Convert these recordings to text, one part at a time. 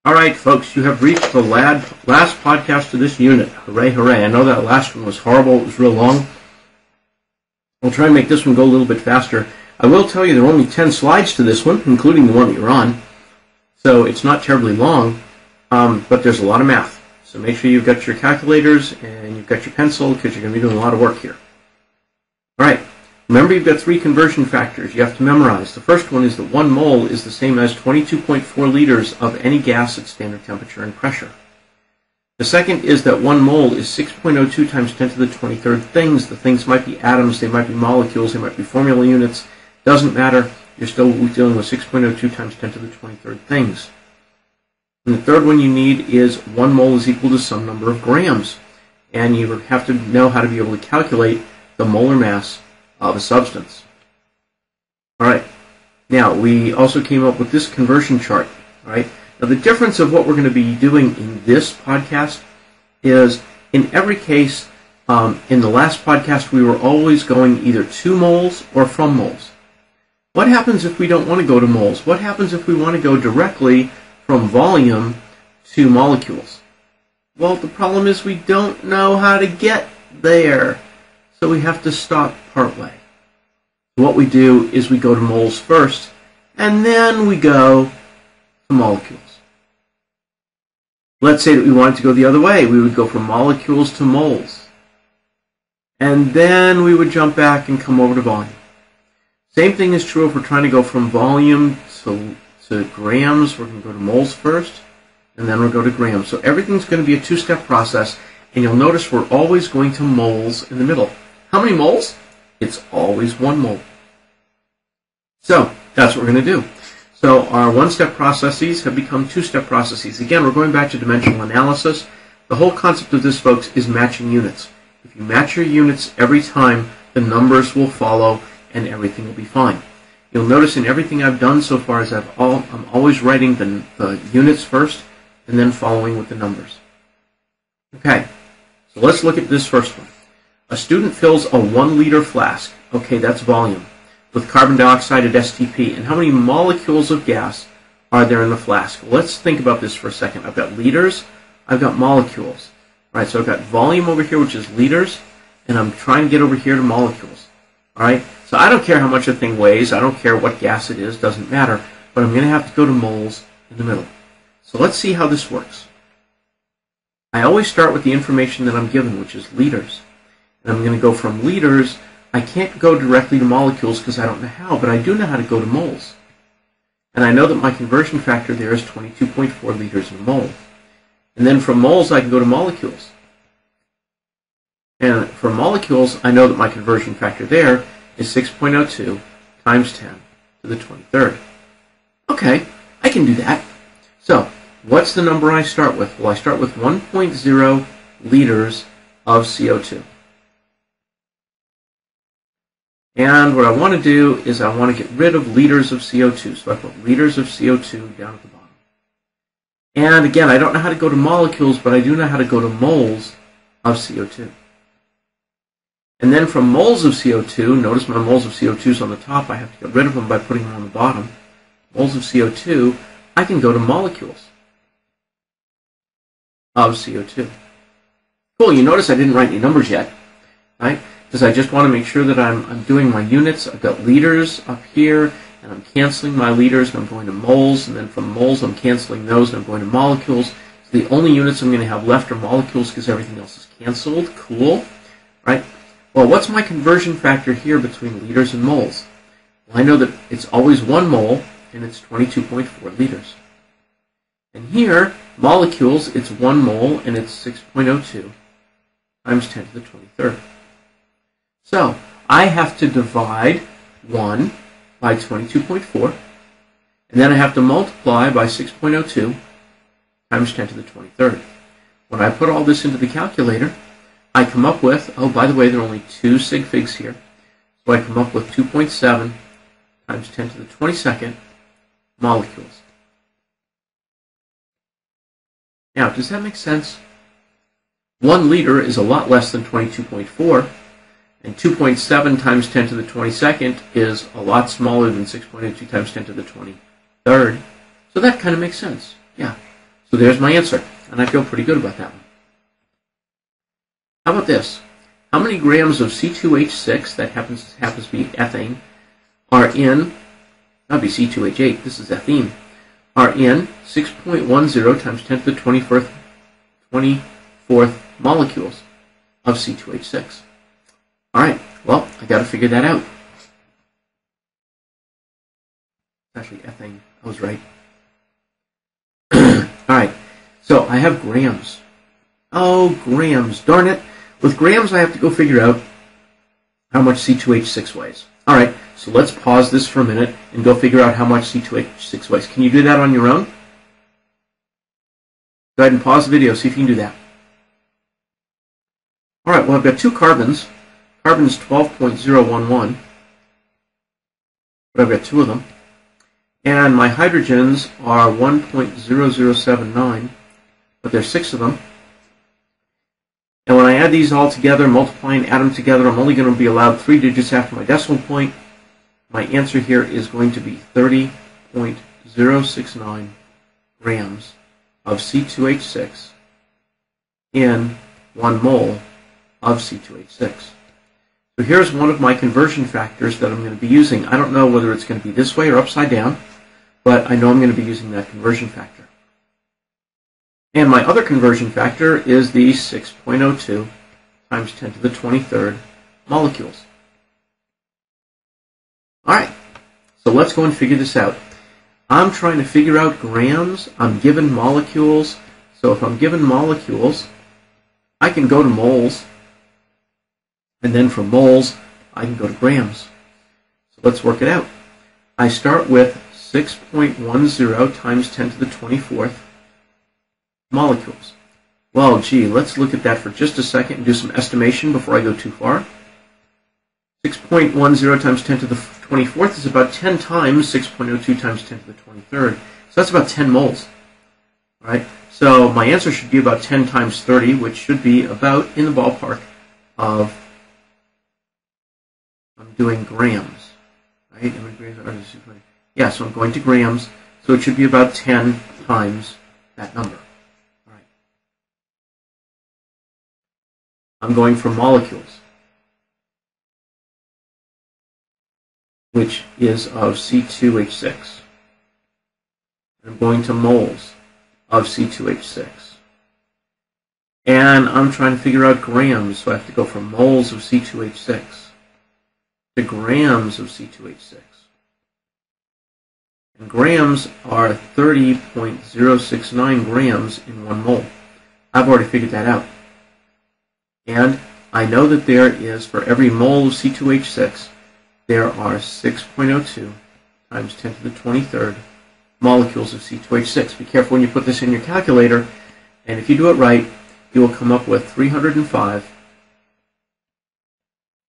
Alright folks, you have reached the last podcast of this unit. Hooray, hooray. I know that last one was horrible, it was real long. I'll try and make this one go a little bit faster. I will tell you there are only 10 slides to this one, including the one that you're on. So it's not terribly long, but there's a lot of math. So make sure you've got your calculators and you've got your pencil because you're going to be doing a lot of work here. Alright, remember you've got 3 conversion factors you have to memorize. The first one is that 1 mole is the same as 22.4 liters of any gas at standard temperature and pressure. The second is that 1 mole is 6.02 times 10 to the 23rd things. The things might be atoms, they might be molecules, they might be formula units. Doesn't matter, you're still dealing with 6.02 times 10 to the 23rd things. And the third one you need is 1 mole is equal to some number of grams. And you have to know how to be able to calculate the molar mass of a substance. Alright, now we also came up with this conversion chart. Alright, now the difference of what we're going to be doing in this podcast is in every case, in the last podcast we were always going either to moles or from moles. What happens if we don't want to go to moles? What happens if we want to go directly from volume to molecules? Well, the problem is we don't know how to get there. So we have to stop partway. What we do is we go to moles first, and then we go to molecules. Let's say that we wanted to go the other way. We would go from molecules to moles. And then we would jump back and come over to volume. Same thing is true if we're trying to go from volume to grams. We're going to go to moles first, and then we'll go to grams. So everything's going to be a 2-step process, and you'll notice we're always going to moles in the middle. How many moles? It's always 1 mole. So that's what we're going to do. So our 1-step processes have become 2-step processes. Again, we're going back to dimensional analysis. The whole concept of this, folks, is matching units. If you match your units every time, the numbers will follow and everything will be fine. You'll notice in everything I've done so far is I'm always writing the units first and then following with the numbers. Okay, so let's look at this first one. A student fills a 1-liter flask, okay, that's volume, with carbon dioxide at STP. And how many molecules of gas are there in the flask? Well, let's think about this for a second. I've got liters, I've got molecules. All right, so I've got volume over here, which is liters, and I'm trying to get over here to molecules. All right, so I don't care how much a thing weighs, I don't care what gas it is, doesn't matter, but I'm going to have to go to moles in the middle. So let's see how this works. I always start with the information that I'm given, which is liters. And I'm going to go from liters. I can't go directly to molecules because I don't know how, but I do know how to go to moles. And I know that my conversion factor there is 22.4 liters in a mole. And then from moles, I can go to molecules. And for molecules, I know that my conversion factor there is 6.02 times 10 to the 23rd. Okay, I can do that. So, what's the number I start with? Well, I start with 1.0 liters of CO2. And what I want to do is I want to get rid of liters of CO2. So I put liters of CO2 down at the bottom. And again, I don't know how to go to molecules, but I do know how to go to moles of CO2. And then from moles of CO2, notice my moles of CO2 is on the top. I have to get rid of them by putting them on the bottom. Moles of CO2, I can go to molecules of CO2. Cool, you notice I didn't write any numbers yet, right? Because I just want to make sure that I'm doing my units. I've got liters up here, and I'm canceling my liters, and I'm going to moles, and then from moles I'm canceling those, and I'm going to molecules. So the only units I'm going to have left are molecules because everything else is canceled. Cool, right? Well, what's my conversion factor here between liters and moles? Well, I know that it's always 1 mole, and it's 22.4 liters. And here, molecules, it's 1 mole, and it's 6.02 times 10 to the 23rd. So, I have to divide 1 by 22.4, and then I have to multiply by 6.02 times 10 to the 23rd. When I put all this into the calculator, I come up with, oh, by the way, there are only 2 sig figs here, so I come up with 2.7 times 10 to the 22nd molecules. Now, does that make sense? 1 liter is a lot less than 22.4, and 2.7 times 10 to the 22nd is a lot smaller than 6.82 times 10 to the 23rd. So that kind of makes sense. Yeah. So there's my answer, and I feel pretty good about that one. How about this? How many grams of C2H6, that happens to be ethane, are in, that would be C2H8, this is ethene, are in 6.10 times 10 to the 24th molecules of C2H6? All right, well, I got to figure that out. Actually, ethane, I was right. All right, so I have grams. Oh, grams, darn it. With grams, I have to go figure out how much C2H6 weighs. All right, so let's pause this for a minute and go figure out how much C2H6 weighs. Can you do that on your own? Go ahead and pause the video, see if you can do that. All right, well, I've got two carbons. Carbon's 12.011, but I've got two of them. And my hydrogens are 1.0079, but there's 6 of them. And when I add these all together, multiply and add them together, I'm only going to be allowed 3 digits after my decimal point. My answer here is going to be 30.069 grams of C2H6 in 1 mole of C2H6. So here's one of my conversion factors that I'm going to be using. I don't know whether it's going to be this way or upside down, but I know I'm going to be using that conversion factor. And my other conversion factor is the 6.02 times 10 to the 23rd molecules. All right, so let's go and figure this out. I'm trying to figure out grams. I'm given molecules. So if I'm given molecules, I can go to moles. And then from moles, I can go to grams. So let's work it out. I start with 6.10 times 10 to the 24th molecules. Well, gee, let's look at that for just a second and do some estimation before I go too far. 6.10 times 10 to the 24th is about 10 times 6.02 times 10 to the 23rd. So that's about 10 moles. All right? So my answer should be about 10 times 30, which should be about in the ballpark of, I'm doing grams. Right? Yeah, so I'm going to grams. So it should be about 10 times that number. All right. I'm going for molecules, which is of C2H6. I'm going to moles of C2H6. And I'm trying to figure out grams, so I have to go from moles of C2H6 to grams of C2H6. And grams are 30.069 grams in 1 mole. I've already figured that out. And I know that there is, for every mole of C2H6, there are 6.02 times 10 to the 23rd molecules of C2H6. Be careful when you put this in your calculator, and if you do it right, you will come up with 305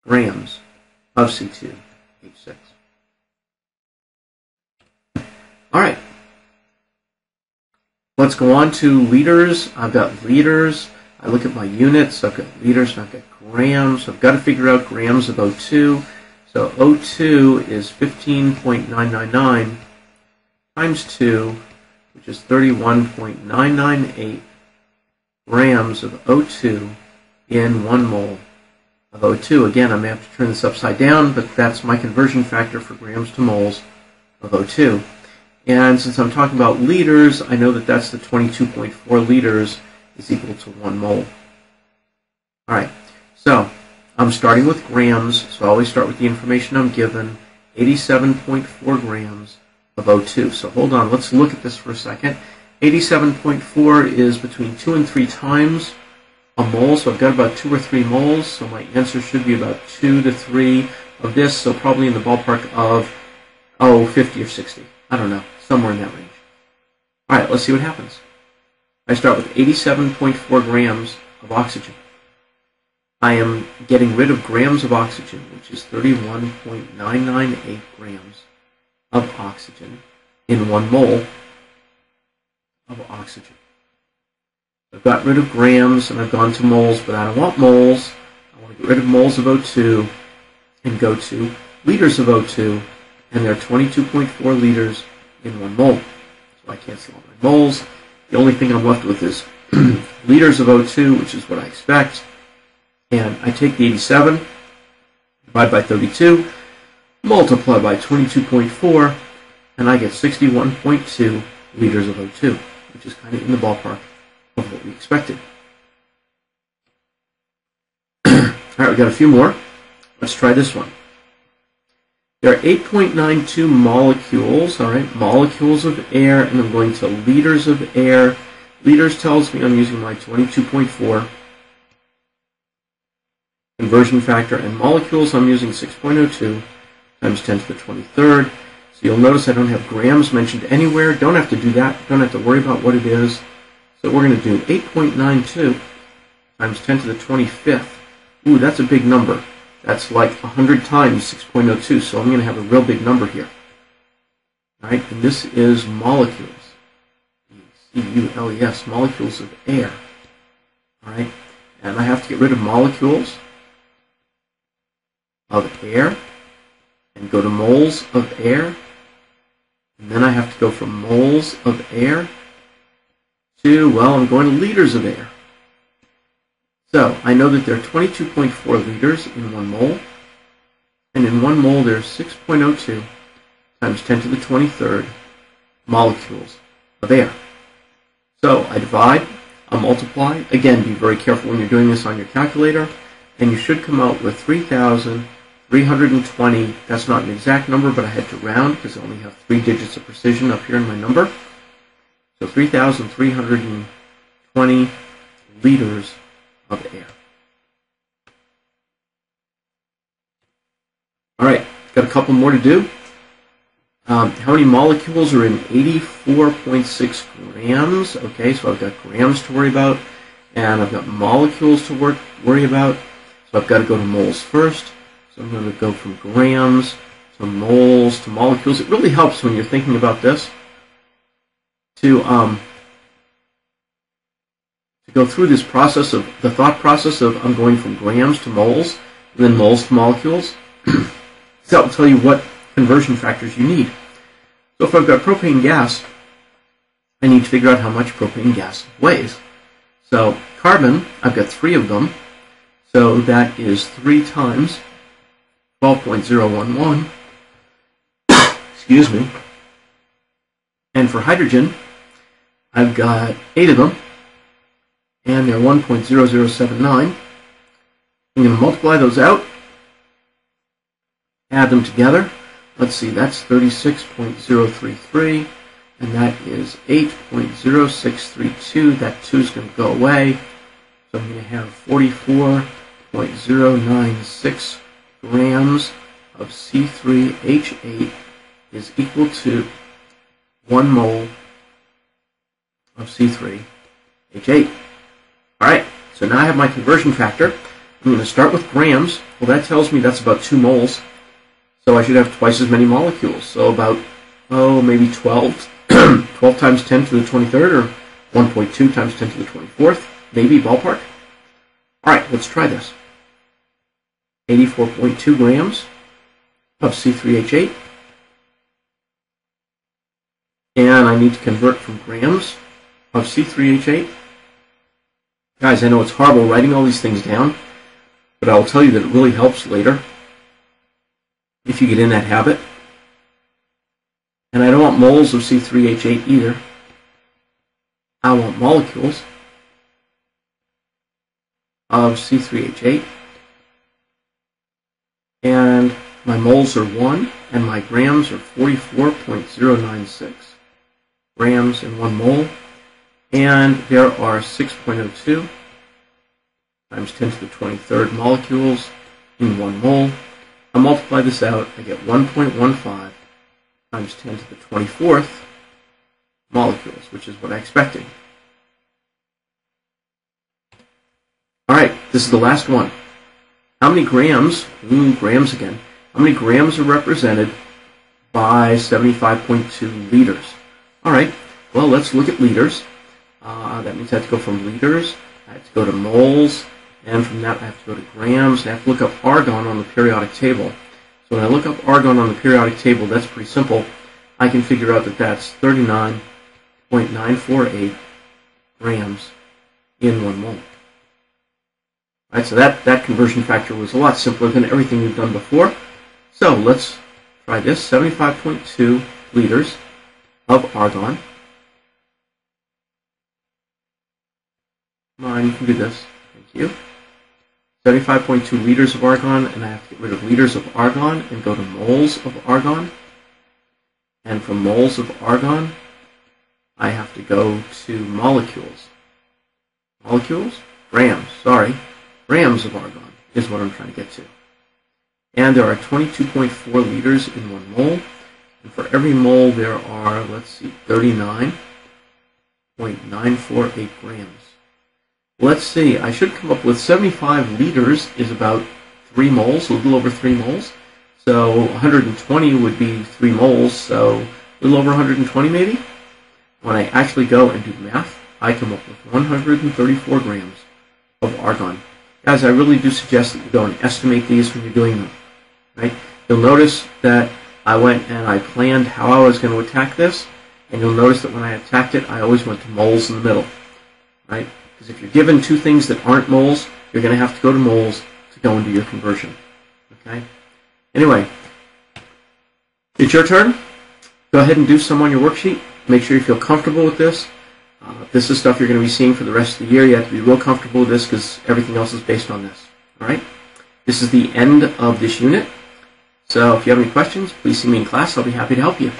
grams of C2H6. All right. Let's go on to liters. I've got liters. I look at my units. I've got liters and I've got grams. So I've got to figure out grams of O2. So O2 is 15.999 times 2, which is 31.998 grams of O2 in 1 mole of O2. Again, I may have to turn this upside down, but that's my conversion factor for grams to moles of O2. And since I'm talking about liters, I know that that's the 22.4 liters is equal to 1 mole. All right, so I'm starting with grams, so I always start with the information I'm given, 87.4 grams of O2. So hold on, let's look at this for a second. 87.4 is between 2 and 3 times a mole, so I've got about 2 or 3 moles, so my answer should be about 2 to 3 of this, so probably in the ballpark of, 50 or 60. I don't know, somewhere in that range. All right, let's see what happens. I start with 87.4 grams of oxygen. I am getting rid of grams of oxygen, which is 31.998 grams of oxygen in 1 mole of oxygen. I've got rid of grams and I've gone to moles, but I don't want moles. I want to get rid of moles of O2 and go to liters of O2, and there are 22.4 liters in 1 mole. So I cancel all my moles. The only thing I'm left with is liters of O2, which is what I expect. And I take the 87, divide by 32, multiply by 22.4, and I get 61.2 liters of O2, which is kind of in the ballpark of what we expected. All right, we got a few more. Let's try this one. There are 8.92 molecules, all right, molecules of air, and I'm going to liters of air. Liters tells me I'm using my 22.4 conversion factor, and molecules I'm using 6.02 times 10 to the 23rd. So you'll notice I don't have grams mentioned anywhere. Don't have to do that. Don't have to worry about what it is. So we're going to do 8.92 times 10 to the 25th. Ooh, that's a big number. That's like 100 times 6.02, so I'm going to have a real big number here. All right, and this is molecules. C-U-L-E-S, molecules of air. All right, and I have to get rid of molecules of air and go to moles of air. And then I have to go from moles of air to, well, I'm going to liters of air. So I know that there are 22.4 liters in 1 mole, and in 1 mole there's 6.02 times 10 to the 23rd molecules of air. So I divide, I multiply. Again, be very careful when you're doing this on your calculator, and you should come out with 3,320. That's not an exact number, but I had to round because I only have 3 digits of precision up here in my number. So 3,320 liters of air. All right, got a couple more to do. How many molecules are in 84.6 grams? Okay, so I've got grams to worry about, and I've got molecules to worry about. So I've got to go to moles first. So I'm going to go from grams to moles to molecules. It really helps when you're thinking about this to go through this process of the thought process of I'm going from grams to moles and then moles to molecules. So that will tell you what conversion factors you need. So if I've got propane gas, I need to figure out how much propane gas weighs. So carbon, I've got 3 of them. So that is 3 times 12.011. Excuse me. And for hydrogen, I've got 8 of them. And they're 1.0079. I'm going to multiply those out, add them together. Let's see, that's 36.033, and that is 8.0632. That 2 is going to go away. So I'm going to have 44.096 grams of C3H8 is equal to 1 mole of C3H8. All right, so now I have my conversion factor. I'm going to start with grams. Well, that tells me that's about 2 moles. So I should have twice as many molecules. So about, maybe 12. 12 times 10 to the 23rd, or 1.2 times 10 to the 24th. Maybe, ballpark. All right, let's try this. 84.2 grams of C3H8. And I need to convert from grams of C3H8. Guys, I know it's horrible writing all these things down, but I'll tell you that it really helps later if you get in that habit. And I don't want moles of C3H8 either. I want molecules of C3H8. And my moles are 1, and my grams are 44.096 grams in 1 mole. And there are 6.02 times 10 to the 23rd molecules in 1 mole. I multiply this out, I get 1.15 times 10 to the 24th molecules, which is what I expected. All right, this is the last one. How many grams, grams again, how many grams are represented by 75.2 liters? All right, well, let's look at liters. That means I have to go from liters, I have to go to moles, and from that I have to go to grams, and I have to look up argon on the periodic table. So when I look up argon on the periodic table, that's pretty simple. I can figure out that that's 39.948 grams in 1 mole. Right, so that conversion factor was a lot simpler than everything we've done before. So let's try this. 75.2 liters of argon. Come on, you can do this. Thank you. 75.2 liters of argon, and I have to get rid of liters of argon and go to moles of argon. And from moles of argon, I have to go to molecules. Molecules? Grams, sorry. Grams of argon is what I'm trying to get to. And there are 22.4 liters in 1 mole. And for every mole, there are, let's see, 39.948 grams. Let's see, I should come up with 75 liters is about 3 moles, a little over 3 moles. So 120 would be 3 moles, so a little over 120 maybe. When I actually go and do math, I come up with 134 grams of argon. Guys, I really do suggest that you go and estimate these when you're doing them. Right? You'll notice that I went and I planned how I was going to attack this, and you'll notice that when I attacked it, I always went to moles in the middle. Right? Because if you're given 2 things that aren't moles, you're going to have to go to moles to go and do your conversion. Okay? Anyway, it's your turn. Go ahead and do some on your worksheet. Make sure you feel comfortable with this. This is stuff you're going to be seeing for the rest of the year. You have to be real comfortable with this because everything else is based on this. All right? This is the end of this unit. So if you have any questions, please see me in class. I'll be happy to help you.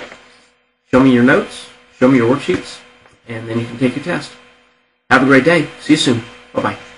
Show me your notes, show me your worksheets, and then you can take your test. Have a great day. See you soon. Bye-bye.